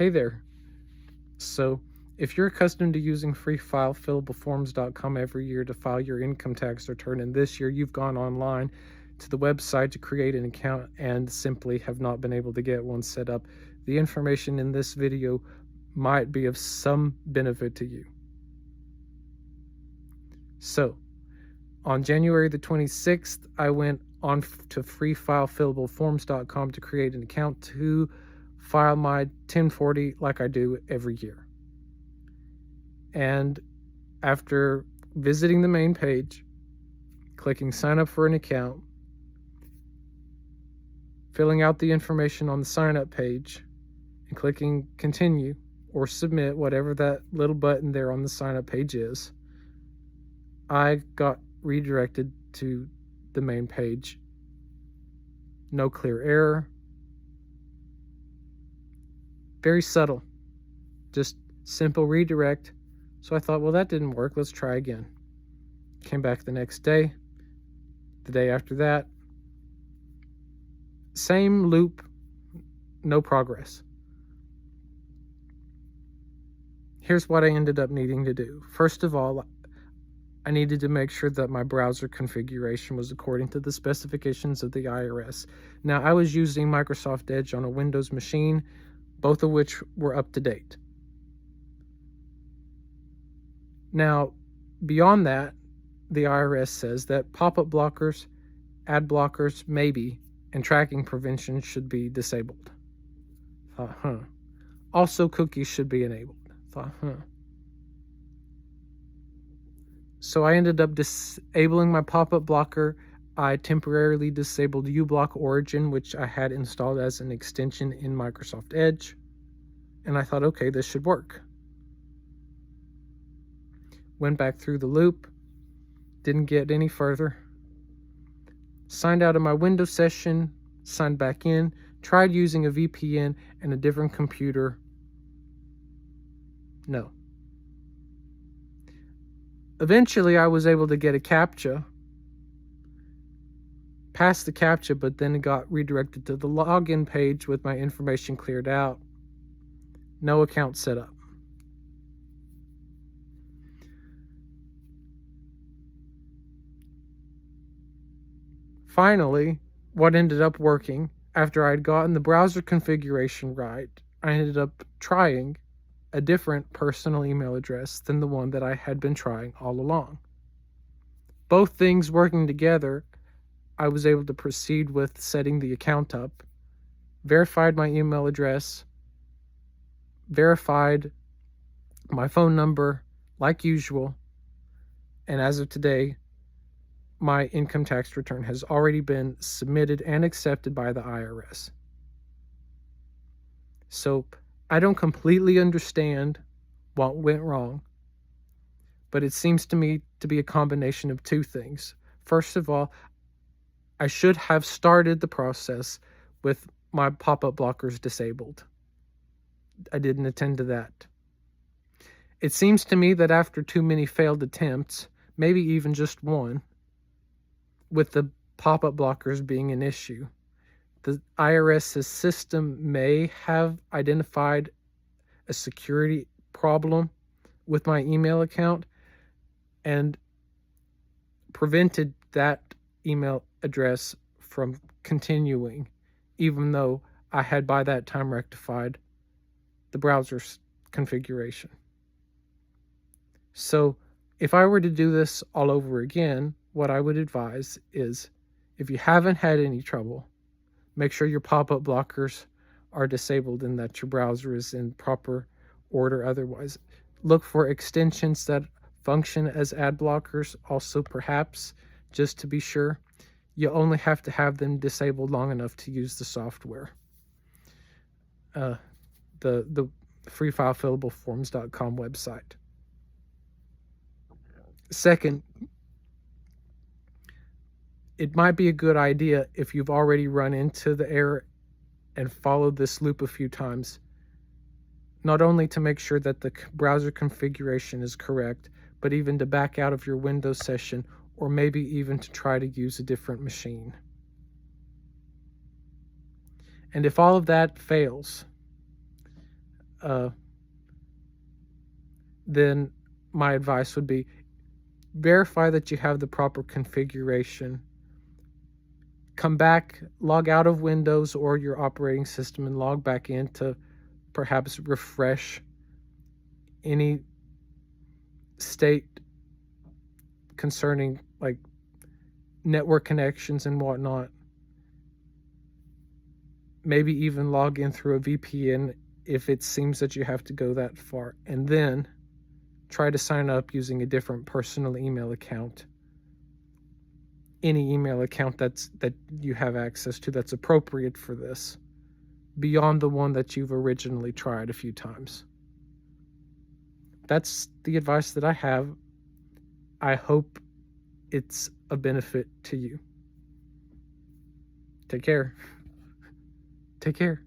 Hey there. So, if you're accustomed to using freefilefillableforms.com every year to file your income tax return, and this year you've gone online to the website to create an account and simply have not been able to get one set up, the information in this video might be of some benefit to you. So, on January the 26th, I went on to freefilefillableforms.com to create an account to file my 1040 like I do every year. And after visiting the main page, clicking sign up for an account, filling out the information on the sign up page, and clicking continue or submit, whatever that little button there on the sign up page is, I got redirected to the main page. No clear error. Very subtle. Just simple redirect. So I thought, well, that didn't work. Let's try again. Came back the next day, the day after that. Same loop, no progress. Here's what I ended up needing to do. First of all, I needed to make sure that my browser configuration was according to the specifications of the IRS. Now, I was using Microsoft Edge on a Windows machine, both of which were up to date. Now, beyond that, the IRS says that pop-up blockers, ad blockers, maybe, and tracking prevention should be disabled. Thought, Also, cookies should be enabled. Thought, So I ended up disabling my pop-up blocker. I temporarily disabled uBlock Origin, which I had installed as an extension in Microsoft Edge. And I thought, okay, this should work. Went back through the loop. Didn't get any further. Signed out of my Windows session. Signed back in. Tried using a VPN and a different computer. No. Eventually, I was able to get a CAPTCHA, passed the CAPTCHA, but then it got redirected to the login page with my information cleared out. No account set up. Finally, what ended up working, after I'd gotten the browser configuration right, I ended up trying a different personal email address than the one that I had been trying all along. Both things working together, I was able to proceed with setting the account up, verified my email address, verified my phone number like usual, and as of today, my income tax return has already been submitted and accepted by the IRS. So I don't completely understand what went wrong, but it seems to me to be a combination of two things. First of all, I should have started the process with my pop-up blockers disabled. I didn't attend to that. It seems to me that after too many failed attempts, maybe even just one, with the pop-up blockers being an issue, the IRS's system may have identified a security problem with my email account and prevented that email address from continuing, even though I had by that time rectified the browser's configuration. So if I were to do this all over again, what I would advise is, if you haven't had any trouble, make sure your pop-up blockers are disabled and that your browser is in proper order. Otherwise, look for extensions that function as ad blockers also, perhaps, just to be sure. You only have to have them disabled long enough to use the software. The freefilefillableforms.com website. Second, it might be a good idea, if you've already run into the error and followed this loop a few times, not only to make sure that the browser configuration is correct, but even to back out of your Windows session, or maybe even to try to use a different machine. And if all of that fails, then my advice would be verify that you have the proper configuration. Come back, log out of Windows or your operating system and log back in to perhaps refresh any state concerning like network connections and whatnot. Maybe even log in through a VPN if it seems that you have to go that far, and then try to sign up using a different personal email account. Any email account that you have access to that's appropriate for this, beyond the one that you've originally tried a few times. That's the advice that I have. I hope it's a benefit to you. Take care. Take care.